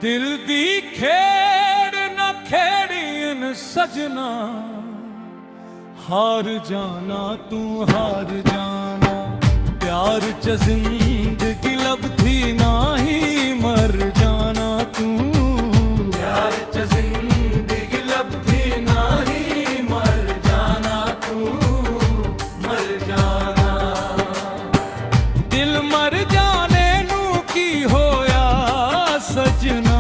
दिल दी खेड़ न खेड़ियन सजना, हार जाना तू हार जाना। प्यार च जिंदगी लभदी नाही, मर जाना तू। प्यार च जिंदगी लभदी नाही, मर जाना तू, मर जाना। दिल मर जाने नू की होया सजना,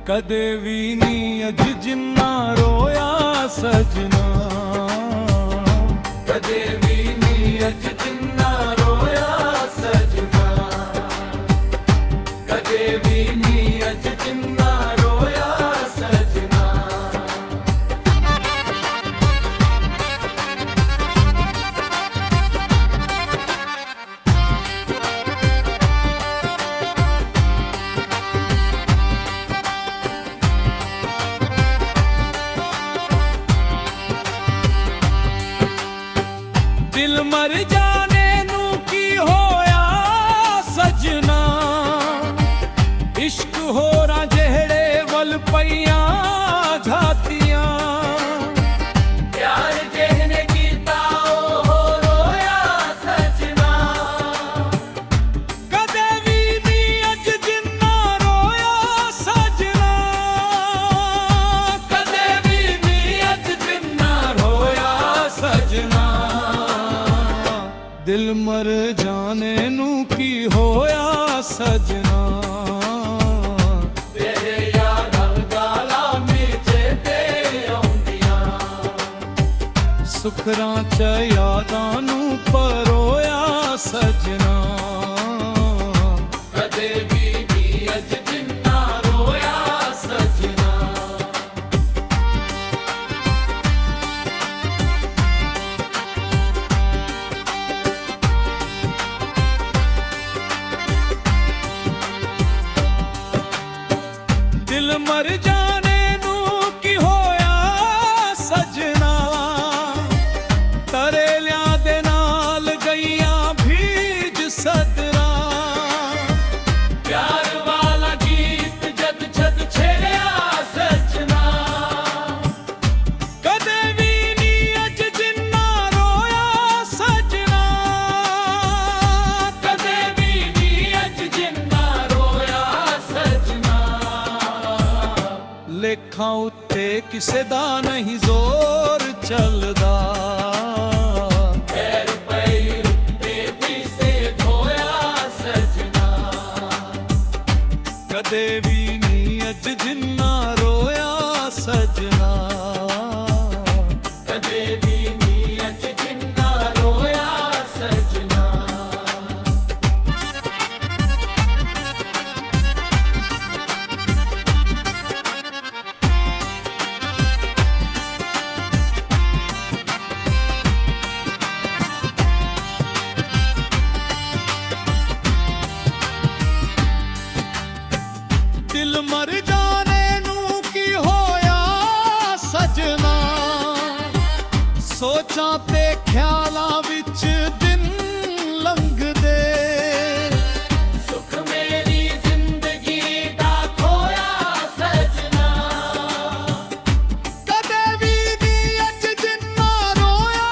कदे भी नी अज जिन्ना रोया सजना। कदे भी नी अज जिन्ना रोया सजना, कदे भी नी अज जिन्ना रोया सजना। दिल मर जाने नू की होया सजना, इश्क होरा जेड़े वल पईयां झातियां। प्यार जेहने कीता ओ रोया सजना, कदे भी नी अज जिन्ना रोया सजना। कदे भी नी अज जिन्ना रोया सजना। दिल मर जाने नू की होया सजना, तेरे यादां गालां मेरे ते आउंदियां। सुखरां च यादां नू परोया सजना, कदे भी नी अज जिन्ना रोया सजना। दिल मर जाने नू की होया सजना, तरेलियां दे नाल गईयां भीज सदरा। प्यार वाला गीत जद जद छेड़िया सजना, कदे भी नी अज जिन्ना रोया सजना। कदे भी नी अज जिन्ना रोया सजना। लेखां उत्ते किसे दा नहीं जोर चलदा, पैर पैर उत्ते किसे धोया सजना। कदे भी नी अज जिन्ना रोया सजना, कदे भी नी अज जिन्ना रोया सजना। दिल मर जाने नू की होया सजना, सोचां ते ख्यालां विच दिन लंघदे। सुख मेरी जिंदगी दा खोया सजना, कदे भी नी अज जिन्ना रोया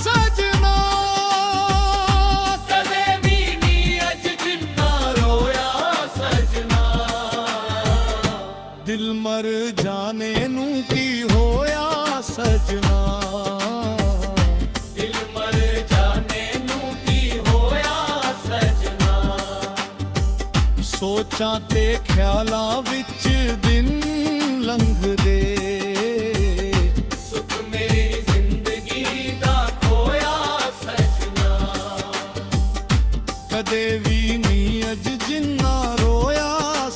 सजना। कदे भी नी अज जिन्ना रोया सजना। दिल मर जाने नू की होया सजना, दिल मर जाने नू की होया सजना। सोचां ते ख्यालां विच दिन लंघदे। सुख मेरी जिंदगी दा खोया सजना, कदे भी नी अज जिन्ना रोया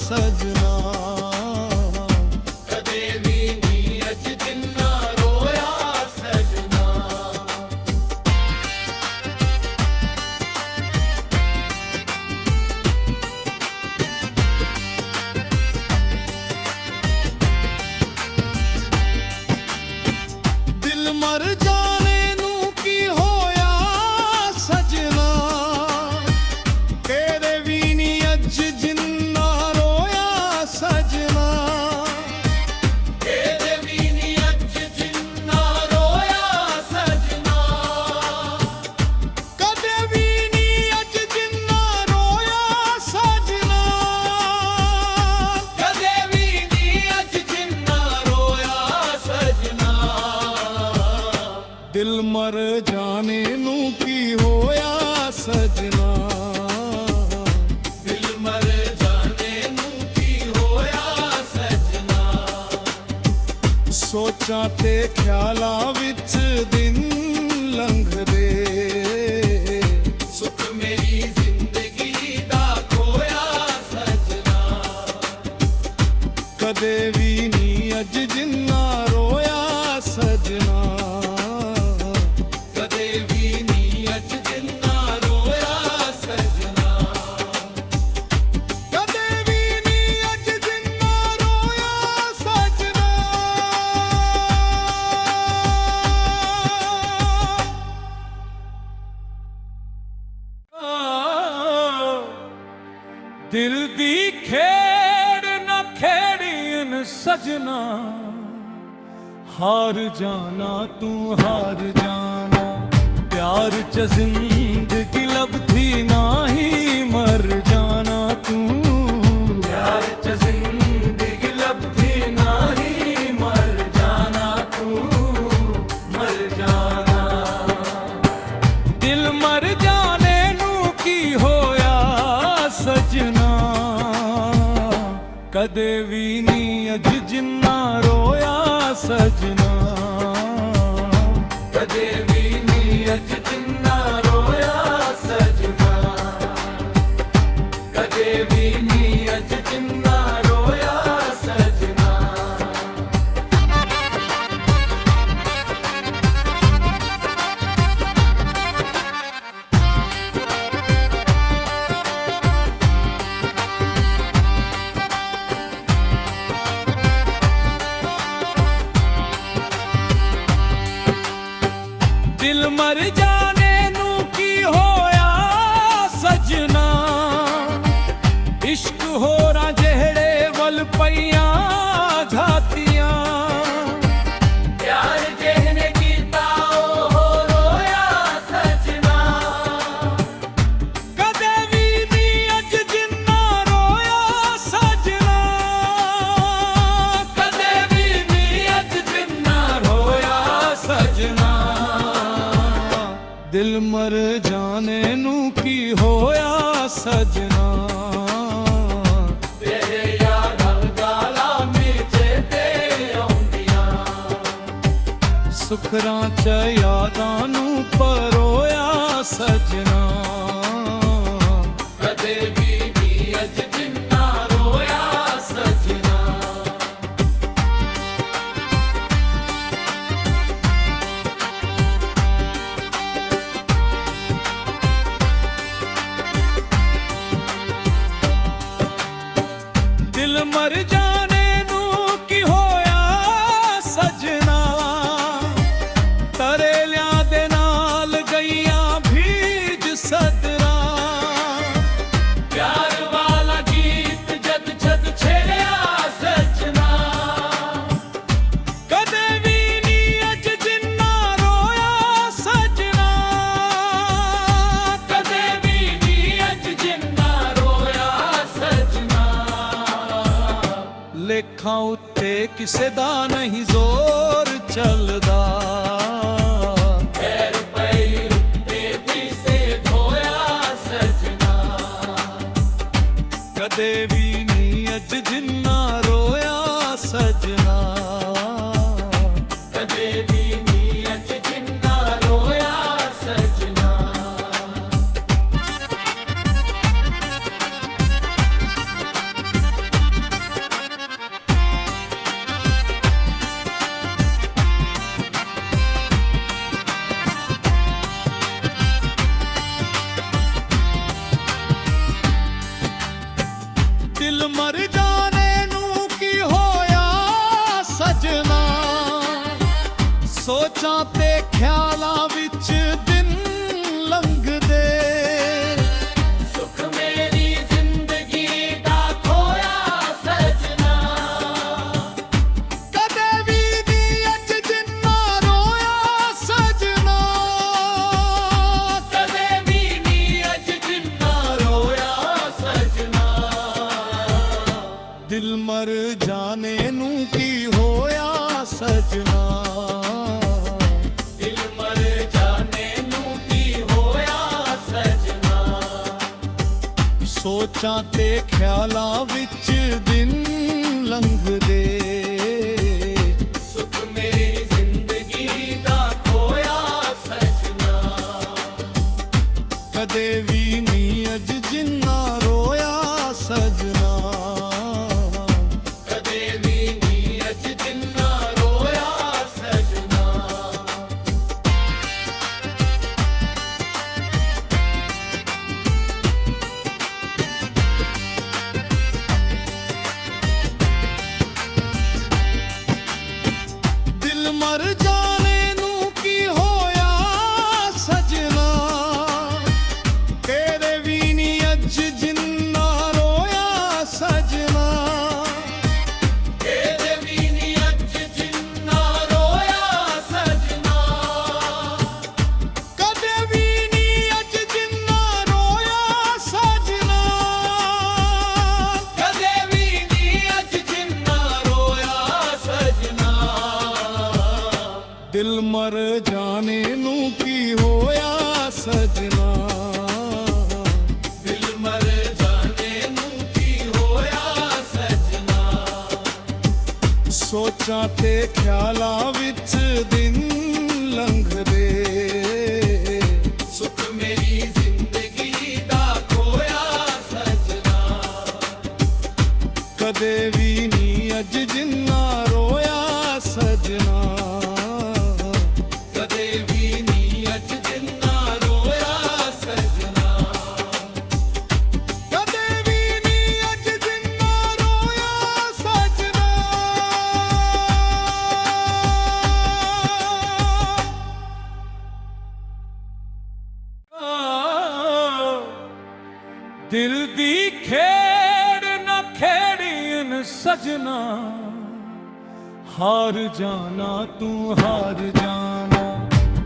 सजना। कदे भी नी अज जिन्ना रोया सजना। दिल मर जाने नू की होया सजना, तेरे भी नी अज जिन्ना रोया ਸੋਚਾਂ ਤੇ ਖਿਆਲਾਂ ਵਿੱਚ ਦਿਨ ਲੰਘਦੇ। ਸੁੱਖ ਮੇਰੀ ਜ਼ਿੰਦਗੀ ਦਾ ਖੋਇਆ ਸਜਣਾ, ਕਦੇ ਵੀ ਨਹੀਂ ਅੱਜ ਜਿੰਨਾ ਰੋਇਆ ਸਜਣਾ, ਕਦੇ ਵੀ ਨਹੀਂ ਅੱਜ ਜਿੰਨਾ ਰੋਇਆ ਸਜਣਾ, ਕਦੇ ਵੀ ਨਹੀਂ ਅੱਜ ਜਿੰਨਾ ਰੋਇਆ ਸਜਣਾ। ਦਿਲ ਦੀ ਖੇਡ ਨਾ ਖੇੜੀਨ ਸਜਣਾ, ਹਾਰ ਜਾਣਾ ਤੂੰ ਹਾਰ ਜਾਣਾ। प्यार च जिंदगी लभदी नाही, मर जाना तू। प्यार च जिंदगी लभदी नाही, मर जाना तू, मर जाना। दिल मर जाने नू की होया सजना, कदे भी नहीं अज जिन्ना रोया सजना, कदे भी नहीं अज जिन्ना रोया सजना, कदे भी नहीं अज जिन्ना रोया सजना। दिल मर जाने नू की होया सजना, इश्क होरा जेड़े वल पईयां झातियां। प्यार जेहने कीता ओ रोया सजना, कदे भी नहीं अज जिन्ना रोया सजना, कदे भी नहीं अज जिन्ना रोया सजना। दिल मर जाने नू की होया सजना, तेरे यादां गालां विच ते आउंदियां, सुखरां च यादां नू परोया सजना, कदे भी नहीं अज जिन्ना रोया सजना। दिल मर जाने नू की होया सजना, तरेलियां दे नाल गईयां भीज सदरा। प्यार वाला गीत जद जद छेड़िया सजना, कदे भी नहीं अज जिन्ना रोया सजना, कदे भी नहीं अज जिन्ना रोया सजना। लेखा उत्ते किसे दा नहीं जोर चलदा, पैर पैर उत्ते से धोया सजना, कदे भी नहीं अज जिन्ना रोया सजना, कदे भी नहीं अज जिन्ना रोया सजना। दिल मर जाने नू की होया सजना, सोचां ते ख्यालां विच दिन लंघदे। सुख मेरी जिंदगी दा खोया सजना, कदे भी नहीं अज जिन्ना रोया सजना, कदे भी नहीं अज जिन्ना रोया सजना। दिल मर जाने नू की होया सजना, दिल मर जाने नू की होया सजना। सोचां ते ख्यालां विच दिन लंघदे। सुख मेरी मर जाने नू की होया सजना, दिल मर जाने नू की होया सजना। सोचां ते ख्यालां विच दिन लंघदे, सुख मेरी जिंदगी दा खोया सजना। कदे भी नी अज जिन्ना रोया सजना, कदे भी नी अज जिन्ना रोया सजना, कदे भी नी अज जिन्ना रोया सजना। दिल दी खेड़ न खेड़ियन सजना, हार जाना तू हार जाना।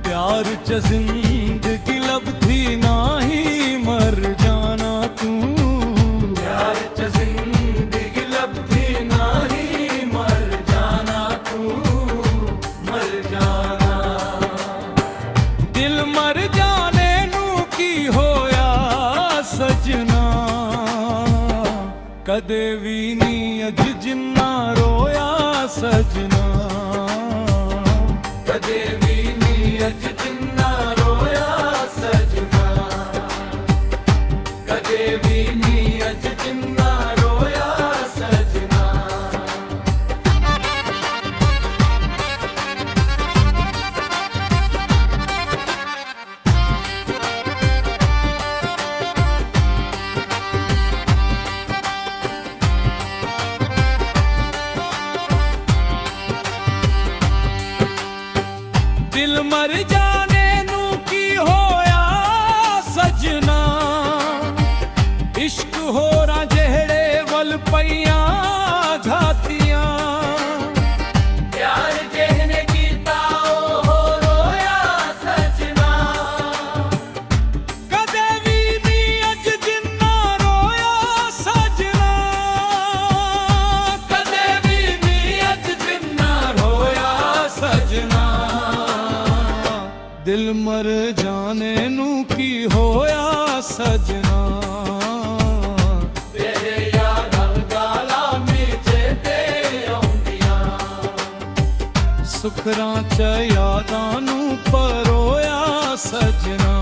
प्यार च जिंदगी लबधी नाही मर जाना तू, प्यार च जिंदगी लबधी नाही मर जाना तू, मर जाना। दिल मर जाने नू की होया सजना, कदे भी नी अज जिन्ना रोया सजना, कदे भी नी अज जिन्ना रोया सजना, कदे भी नी अज जिन्ना रोया सजना। दिल मर जाने नू की होया सजना, इश्क होरा जेहड़े वल पईयां झातियां। प्यार जेहने कीता ओ रोया सजना, कदे भी नी अज जिन्ना रोया सजना, कदे भी नी अज जिन्ना रोया सजना। दिल मर जाने नू की होया सजना, तेरे यादां गालां विच ते औंदियां। सुखरां च यादां नू परोया सजना,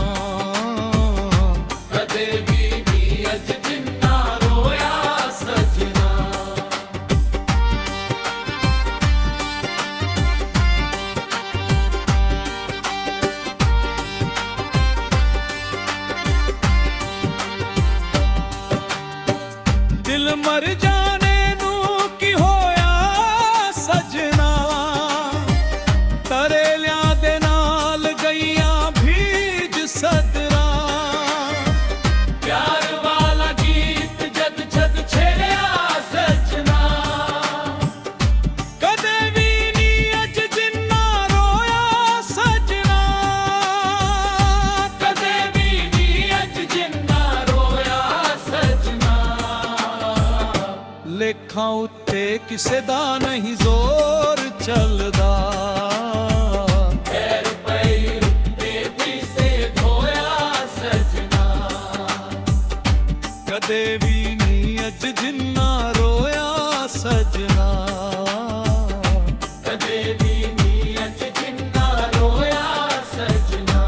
कदे भी नी अज जिन्ना रोया सजना। दिल मर जाने नू की होया सजना, तरेलियां दे नाल गईयां भीज सदरा। प्यार वाला गीत जद जद छेड़िया सजना, कदे भी नी अज जिन्ना रोया सजना, कदे भी नी अज जिन्ना रोया सजना। लेखां उत्ते किसे दा नहीं जोर चलदा, पैर पैर उत्ते किसे धोया सजना, कदे भी नी अज जिन्ना रोया सजना, कदे भी नी अज जिन्ना रोया सजना।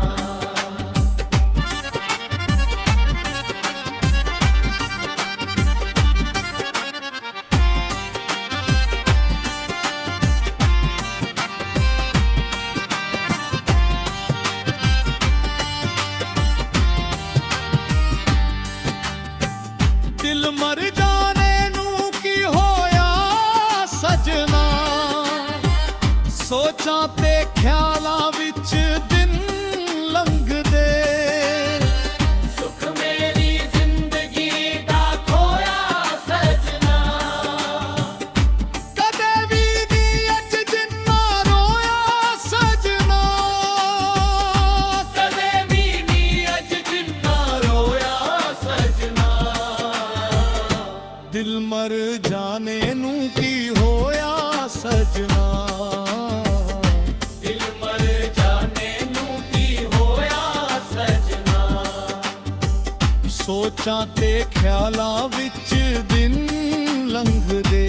दिल मर जाने नू की होया सजना, सोचां ते ख्यालां विच दिन लंघदे। सुख मेरी जिंदगी दा खोया सजना, कदे भी नी अज जिन्ना रोया सजना, कदे भी नी अज जिन्ना रोया सजना। दिल मर जाने नू की होया सजना, दिल मर ਸੋਚਾਂ ਤੇ ਖਿਆਲਾਂ ਵਿੱਚ ਦਿਨ ਲੰਘਦੇ,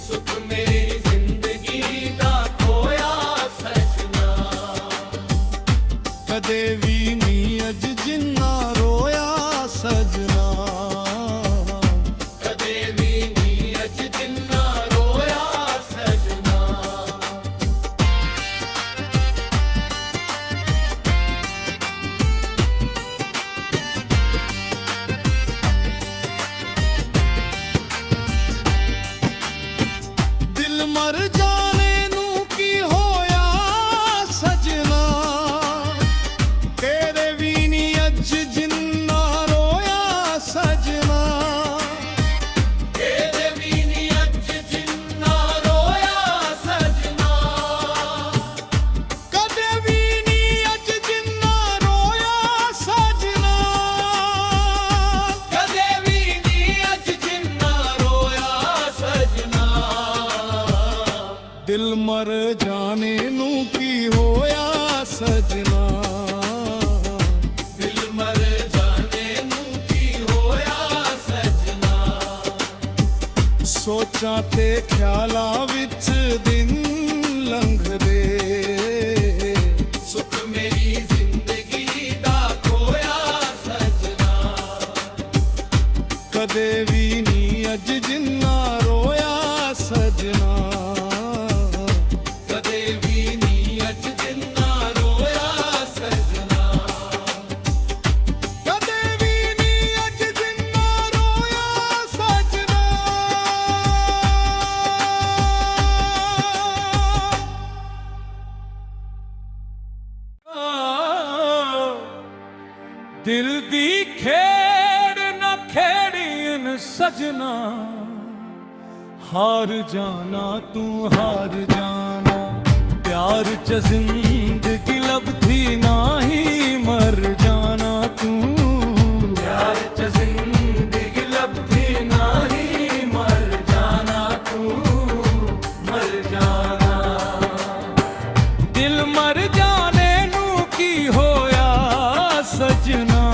ਸੁੱਖ ਮੇਰੀ ਜ਼ਿੰਦਗੀ ਦਾ ਖੋਇਆ ਸਜਣਾ, ਕਦੇ ਵੀ ਨੀ ਅੱਜ ਜਿੰਨਾ ਰੋਇਆ ਸਜਣਾ, ਕਦੇ ਵੀ ਨੀ ਅੱਜ ਜਿੰਨਾ ਰੋਇਆ ਸਜਣਾ। ਦਿਲ ਮਰ ਜਾਣੇ ਨੂੰ ਕੀ ਹੋਇਆ ਸਜਣਾ, ਤੇਰੇ ਵੀ ਨੀ ਅੱਜ ਜਿੰਨਾ ਰੋਇਆ ਸਜਣਾ, ਤੇਰੇ ਵੀ ਨੀ ਅੱਜ ਜਿੰਨਾ ਰੋਇਆ ਸਜਣਾ, ਕਦੇ ਵੀ ਨੀ ਅੱਜ ਜਿੰਨਾ ਰੋਇਆ ਸਜਣਾ, ਕਦੇ ਵੀ ਨੀ ਅੱਜ ਜਿੰਨਾ ਰੋਇਆ ਸਜਣਾ। ਦਿਲ ਮਰ ਜਾਣੇ ਨੂੰ ਕੀ ਹੋਇਆ ਸਜਣਾ, ਦਿਲ ਮਰ ਜਾਣੇ ਨੂੰ ਕੀ ਹੋਇਆ ਸਜਣਾ, ਸੋਚਾਂ ਤੇ ਖਿਆਲਾਂ ਵਿੱਚ ਦਿਨ ਲੰਘਦੇ, ਸੁੱਖ ਮੇਰੀ ਜ਼ਿੰਦਗੀ ਦਾ ਖੋਇਆ ਸਜਣਾ, ਕਦੇ ਵੀ ਨੀ ਅੱਜ ਜਿੰਨਾ ਰੋਇਆ ਸਜਣਾ, ਕਦੇ ਵੀ ਨੀ ਅੱਜ ਜਿੰਨਾ ਰੋਇਆ ਸਜਣਾ, ਕਦੇ ਵੀ ਨੀ ਅੱਜ ਜਿੰਨਾ ਰੋਇਆ ਸਜਣਾ। ਦਿਲ ਦੀ ਖੇਡ ਨਾ ਖੇੜੀਨ ਸਜਣਾ, ਹਾਰ ਜਾਣਾ ਤੂੰ ਹਾਰ ਜਾਣਾ, ਪਿਆਰ ਚ ਜ਼ਿੰਦਗੀ ਲੱਭਦੀ ਨਹੀਂ ਮਰ ਜਾਣਾ ਤੂੰ, ਪਿਆਰ ਚ ਜ਼ਿੰਦਗੀ ਲੱਭਦੀ ਨਹੀਂ ਮਰ ਜਾਣਾ ਤੂੰ, ਮਰ ਜਾਣਾ। ਦਿਲ ਮਰ ਜਾਣੇ ਨੂੰ ਕੀ ਹੋਇਆ ਸਜਣਾ,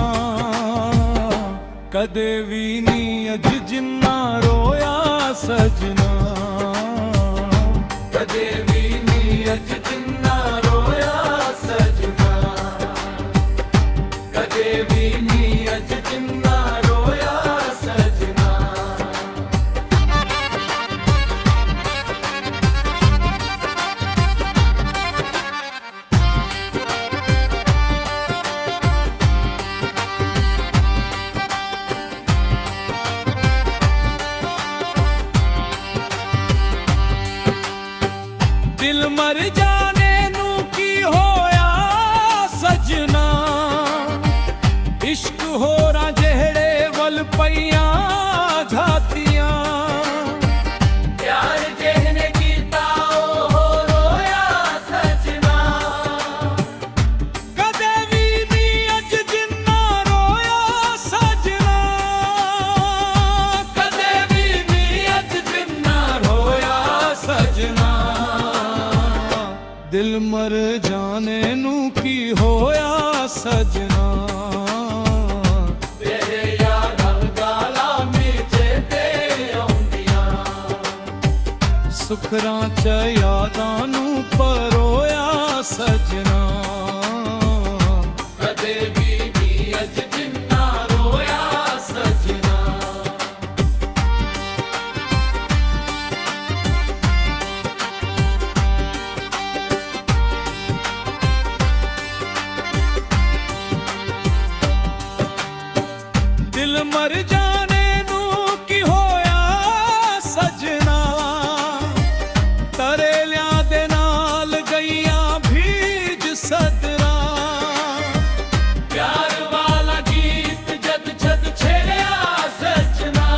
ਕਦੇ ਵੀ ਨੀ ਅੱਜ ਜਿੰਨਾ ਰੋਇਆ ਸਜਣਾ, ਕਦੇ ਵੀ ਨੀ ਅੱਜ ਜਿੰਨਾ ਰੋਇਆ ਸਜਣਾ, ਕਦੇ ਵੀ ਨੀ ਅੱਜ ਜਿੰਨਾ ਰੋਇਆ ਸਜਣਾ। ਦਿਲ ਮਰ ਜਾਣੇ ਨੂੰ ਕੀ ਹੋਇਆ ਸਜਣਾ, ਇਸ਼ਕ ਹੋਰਾਂ ਜਿਹੜੇ ਵੱਲ ਪਈਆਂ ਝਾਤੀਆਂ, ਪਿਆਰ ਜਿਹਨੇ ਕੀਤਾ ਉਹ ਰੋਇਆ ਸਜਣਾ, ਕਦੇ ਵੀ ਨੀ ਅੱਜ ਜਿੰਨਾ ਰੋਇਆ ਸਜਣਾ, ਕਦੇ ਵੀ ਨੀ ਅੱਜ ਜਿੰਨਾ ਰੋਇਆ ਸਜਣਾ। ਦਿਲ ਮਰ ਜਾਣੇ ਨੂੰ ਕੀ ਹੋਇਆ ਸਜਣਾ, ਤੇਰੇ ਯਾਰਾਂ ਗਾਲਾਂ ਮੇਚੇ ਤੇ ਆਉਂਦੀਆਂ, ਸੁਖਰਾਂ ਚ ਯਾਦਾਂ ਨੂੰ ਪਰੋਇਆ ਸਜਣਾ, ਕਦੇ ਵੀ ਨੀ ਅੱਜ ਜਿੰਨਾ ਰੋਇਆ ਸਜਣਾ। ਦਿਲ ਮਰ ਜਾਣੇ ਨੂੰ ਕੀ ਹੋਇਆ ਸਜਣਾ, ਤਰੇਲਿਆਂ ਦੇ ਨਾਲ ਗਈਆਂ ਭੀਜ ਸਦਰਾਂ, ਪਿਆਰ ਵਾਲਾ ਗੀਤ ਜਦ ਜਦ ਛੇੜਿਆ ਸਜਣਾ,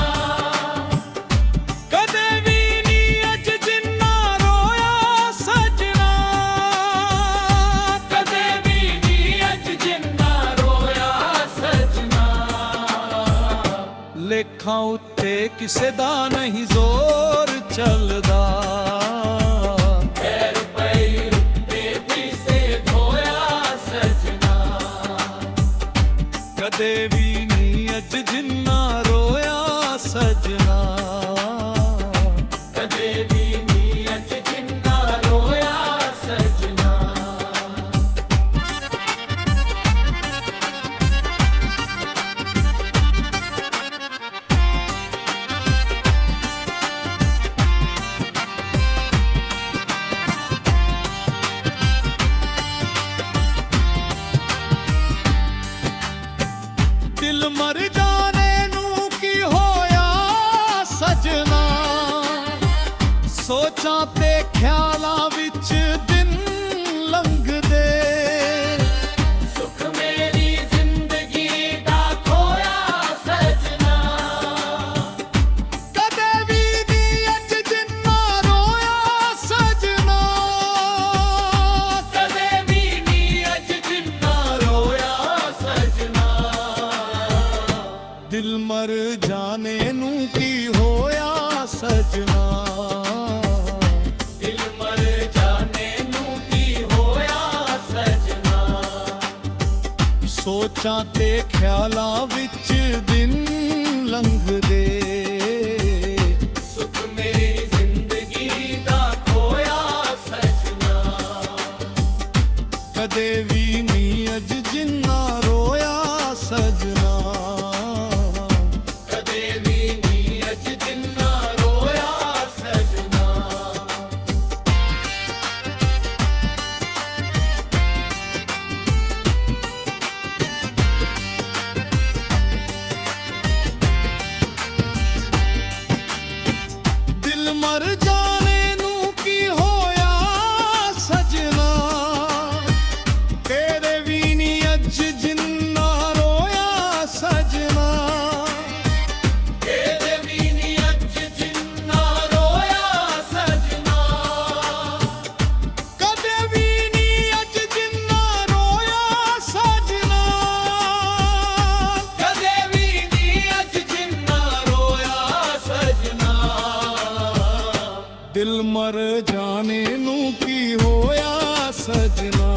ਕਦੇ ਵੀ ਨੀ ਅੱਜ ਜਿੰਨਾ ਰੋਇਆ ਸਜਣਾ, ਕਦੇ ਵੀ ਨੀ ਅੱਜ ਜਿੰਨਾ ਰੋਇਆ ਸਜਣਾ। ਲੇਖਾਂ ਉੱਤੇ ਕਿਸੇ ਦਾ ਨਹੀਂ ਜ਼ੋਰ ਚੱਲਦਾ, ਪੈਰ ਪੈਰ ਉੱਤੇ ਵੀ ਸੇ ਧੋਇਆ ਸਜਣਾ, ਕਦੇ ਵੀ ਨਹੀਂ ਅੱਜ ਜਿੰਨਾ ਰੋਇਆ ਸਜਣਾ ਕਦੇ ਵੀ ਨਹੀਂ ਅੱਜ ਜਿੰਨਾ ਰੋਇਆ ਸਜਣਾ ਦਿਲ ਮਰ ਜਾਣੇ ਨੂੰ ਕੀ ਹੋਇਆ ਸਜਣਾ ਸੋਚਾਂ ਤੇ ਖਿਆਲਾਂ ਵਿੱਚ ਦਿਨ ਲੰਘਦੇ ਸੁਖ ਮੇਰੀ ਜ਼ਿੰਦਗੀ ਦਾ ਖੋਇਆ ਸਜਣਾ ਕਦੇ ਵੀ ਨਹੀਂ ਅੱਜ ਜਿੰਨਾ ਰੋਇਆ ਸਜਣਾ ਕਦੇ ਵੀ ਨਹੀਂ ਅੱਜ ਜਿੰਨਾ ਰੋਇਆ ਸਜਣਾ ਦਿਲ ਮਰ ਜਾਣੇ ਨੂੰ ਕੀ ਹੋਇਆ ਸਜਣਾ ਦਿਲ ਮਰ ਜਾਣੇ ਨੂੰ ਕੀ ਹੋਇਆ ਸਜਣਾ ਸੋਚਾਂ ਤੇ ਖਿਆਲਾਂ ਵਿੱਚ ਦਿਨ ਲੰਘਦੇ ਸੁਖ ਮੇਰੀ ਜ਼ਿੰਦਗੀ ਦਾ ਖੋਇਆ ਸਜਣਾ ਕਦੇ ਵੀ ਨਹੀਂ ਅੱਜ ਜਿੰਨਾ ਰੋਇਆ ਸਜਣਾ ਕਦੇ ਵੀ ਨਹੀਂ ਅੱਜ ਜਿੰਨਾ ਰੋਇਆ ਸਜਣਾ ਦਿਲ ਮਰ ਜਾਣੇ ਨੂੰ ਕੀ ਹੋਇਆ ਸਜਣਾ ਤੇਰੇ ਵੀ ਨਹੀਂ ਅੱਜ ਜਿੰਨਾ ਰੋਇਆ ਸਜਣਾ ਇਹਦੇ ਵੀ ਨਹੀਂ ਅੱਜ ਜਿੰਨਾ ਰੋਇਆ ਸਜਣਾ ਕਦੇ ਵੀ ਨਹੀਂ ਅੱਜ ਜਿੰਨਾ ਰੋਇਆ ਸਜਣਾ ਕਦੇ ਵੀ ਨਹੀਂ ਅੱਜ ਜਿੰਨਾ ਰੋਇਆ ਸਜਣਾ ਦਿਲ ਮਰ ਜਾਣੇ ਨੂੰ ਕੀ ਹੋਇਆ ਸਜਣਾ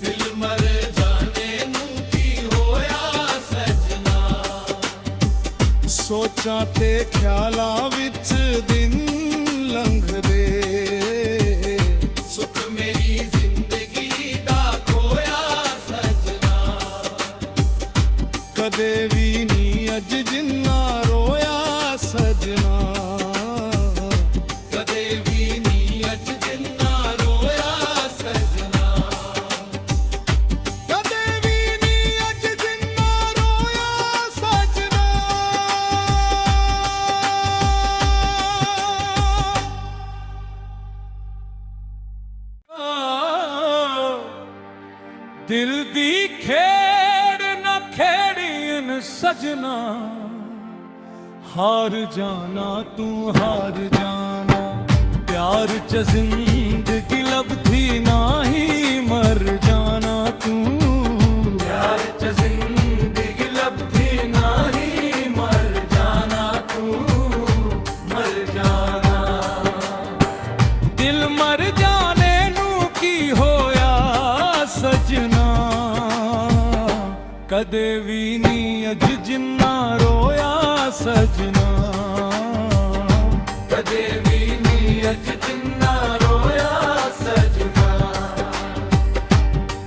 ਦਿਲ ਮਰ ਜਾਣੇ ਨੂੰ ਕੀ ਹੋਇਆ ਸਜਣਾ ਸੋਚਾਂ ਤੇ ਖਿਆਲਾਂ ਵਿੱਚ ਦਿਨ ਲੰਘਦੇ ਸੁਖ ਮੇਰੀ ਜ਼ਿੰਦਗੀ ਦਾ ਖੋਇਆ ਸਜਣਾ ਕਦੇ ਵੀ ਨਹੀਂ ਅੱਜ ਜਿੰਨਾ ਰੋਇਆ ਸਜਣਾ ਕਦੇ ਵੀ ਨਹੀਂ ਅੱਜ ਜਿੰਨਾ ਰੋਇਆ ਸਜਣਾ ਕਦੇ ਵੀ ਨਹੀਂ ਅੱਜ ਜਿੰਨਾ ਰੋਇਆ ਸਜਣਾ ਦਿਲ ਦੀ ਖੇਡ ਨਾ ਖੇੜੀਨ ਸਜਣਾ ਹਾਰ ਜਾਣਾ ਤੂੰ ਹਾਰ ਜਾਣਾ ਪਿਆਰ ਚ ਜ਼ਿੰਦਗੀ ਲੱਭਦੀ ਨਹੀਂ ਮਰ ਜਾਣਾ ਤੂੰ ਪਿਆਰ ਚ ਜ਼ਿੰਦਗੀ ਲੱਭਦੀ ਨਹੀਂ ਮਰ ਜਾਣਾ ਤੂੰ ਮਰ ਜਾਣਾ ਦਿਲ ਮਰ ਜਾਣੇ ਨੂੰ ਕੀ ਹੋਇਆ ਸਜਣਾ ਕਦੇ ਵੀ ਨਹੀਂ ਅੱਜ ਜਿੰਨਾ ਰੋਇਆ ਸਜਣਾ ਕਦੇ ਵੀ ਨਹੀਂ ਅੱਜ ਜਿੰਨਾ ਰੋਇਆ ਸਜਣਾ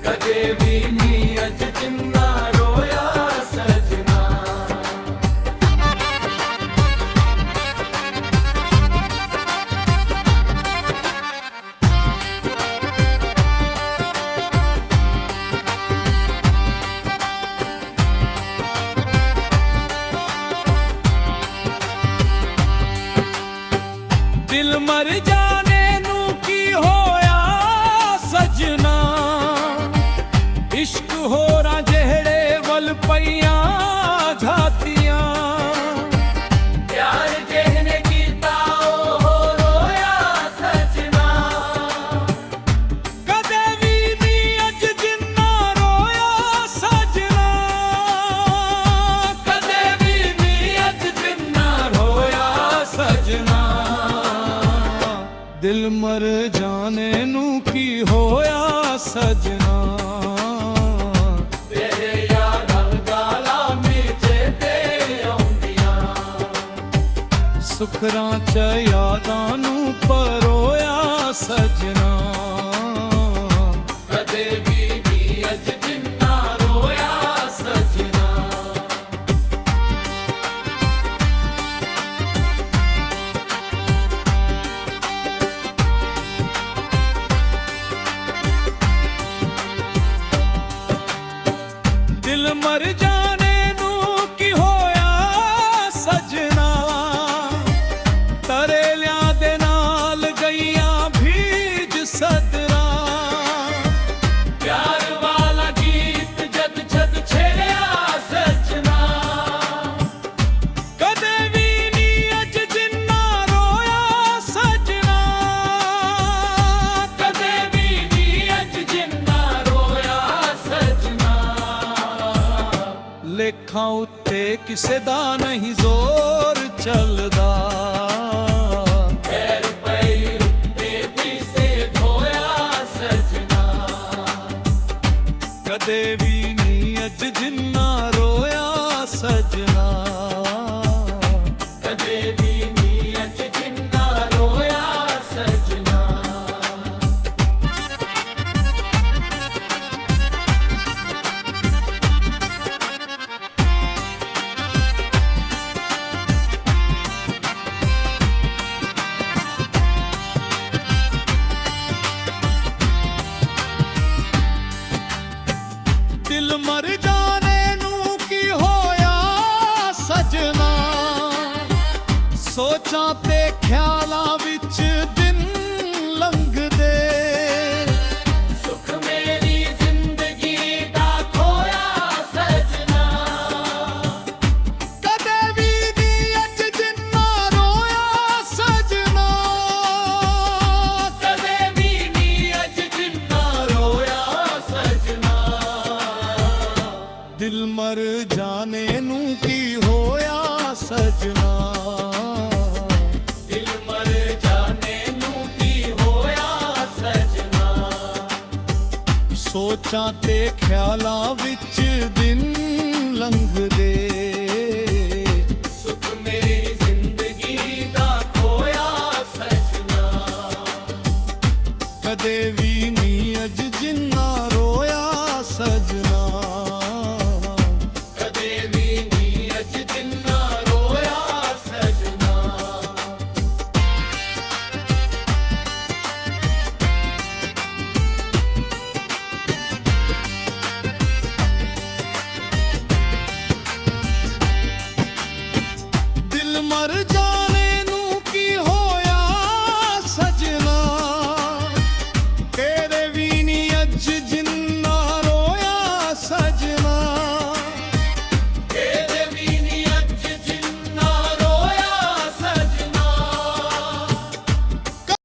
ਕਦੇ ਵੀ ਨਹੀਂ ਅੱਜ ਜਿੰਨਾ ਰੋਇਆ ਸਜਣਾ ਦਿਲ ਮਰ ਜਾਣੇ ਨੂੰ ਕੀ ਹੋਇਆ ਸਜਣਾ ਇਸ਼ਕ ਹੋਰਾਂ ਜਿਹੜੇ ਵੱਲ ਪਈਆਂ ਝਾਤੀਆਂ ਪਿਆਰ ਜਿਹਨੇ ਕੀਤਾ ਉਹ ਰੋਇਆ ਸਜਣਾ ਕਦੇ ਵੀ ਨਹੀਂ ਅੱਜ ਜਿੰਨਾ ਰੋਇਆ ਸਜਣਾ ਕਦੇ ਵੀ ਨਹੀਂ ਅੱਜ ਜਿੰਨਾ ਰੋਇਆ ਸਜਣਾ ਦਿਲ ਮਰ ਜਾਣੇ ਨੂੰ ਕੀ ਹੋਇਆ ਸਜਣਾ ਤੇਰੇ ਸੁਖਰਾਂ ਚ ਯਾਦਾਂ ਨੂੰ ਪਰੋਇਆ ਸਜਣਾ ਕਦੇ ਵੀ ਨੀ ਅੱਜ ਜਿੰਨਾ ਰੋਇਆ ਸਜਣਾ ਦਿਲ ਮਰ ਜਾਣੇ ਨੂੰ ਕੀ ਹੋਇਆ ਸਜਣਾ ਤਰੇਲਿਆਂ ਦੇ ਨਾਲ ਗਈਆਂ ਭੀਜ ਸਦਰਾਂ ਪਿਆਰ ਵਾਲਾ ਗੀਤ ਜਦ ਜਦ ਛੇੜਿਆ ਸਜਣਾ ਕਦੇ ਵੀ ਨੀ ਅੱਜ ਜਿੰਨਾ ਰੋਇਆ ਸਜਣਾ ਕਦੇ ਵੀ ਨੀ ਅੱਜ ਜਿੰਨਾ ਰੋਇਆ ਸਜਣਾ ਲੇਖਾਂ ਉੱਤੇ ਕਿਸੇ ਦਾ ਨਹੀਂ ਜ਼ੋਰ ਚੱਲਦਾ ਪੈਰ ਪਈ ਉੱਤੇ ਦਿਸੇ ਧੋਇਆ ਸਜਣਾ ਕਦੇ ਵੀ ਨੀ ਅੱਜ ਜਿੰਨਾ ਰੋਇਆ ਸਜਣਾ ਕਦੇ ਵੀ ਨੀ ਅੱਜ ਜਿੰਨਾ ਰੋਇਆ ਸਜਣਾ ਦਿਲ ਮਰ ਜਾਣੇ ਨੂੰ ਕੀ ਹੋਇਆ ਸਜਣਾ ਸੋਚਾਂ ਤੇ ਖਿਆਲਾਂ ਵਿੱਚ ਦਿਨ ਲੰਘਦੇ ਸੁਖ ਮੇਰੀ ਜ਼ਿੰਦਗੀ ਦਾ ਖੋਇਆ ਸਜਣਾ ਕਦੇ ਵੀ ਨੀ ਅੱਜ ਜਿੰਨਾ ਰੋਇਆ ਸਜਣਾ ਕਦੇ ਵੀ ਨੀ ਅੱਜ ਜਿੰਨਾ ਰੋਇਆ ਸਜਣਾ ਦਿਲ ਮਰ ਜਾਣੇ ਨੂੰ ਕੀ ਹੋਇਆ ਸਜਣਾ ਦਿਲ ਮਰ ਜਾਣੇ ਨੂੰ ਕੀ ਹੋਇਆ ਸਜਣਾ ਸੋਚਾਂ ਤੇ ਖਿਆਲਾਂ ਵਿੱਚ ਦਿਨ ਲੰਘਦੇ ਸੁਖ ਮੇਰੀ ਜ਼ਿੰਦਗੀ ਦਾ ਖੋਇਆ ਸਜਣਾ ਕਦੇ ਵੀ ਨੀ ਅੱਜ ਜਿੰਨਾ ਰੋਇਆ ਸਜਣਾ ਕਦੇ ਵੀ ਨੀ ਅੱਜ ਜਿੰਨਾ ਰੋਇਆ ਸਜਣਾ ਦਿਲ ਮਰ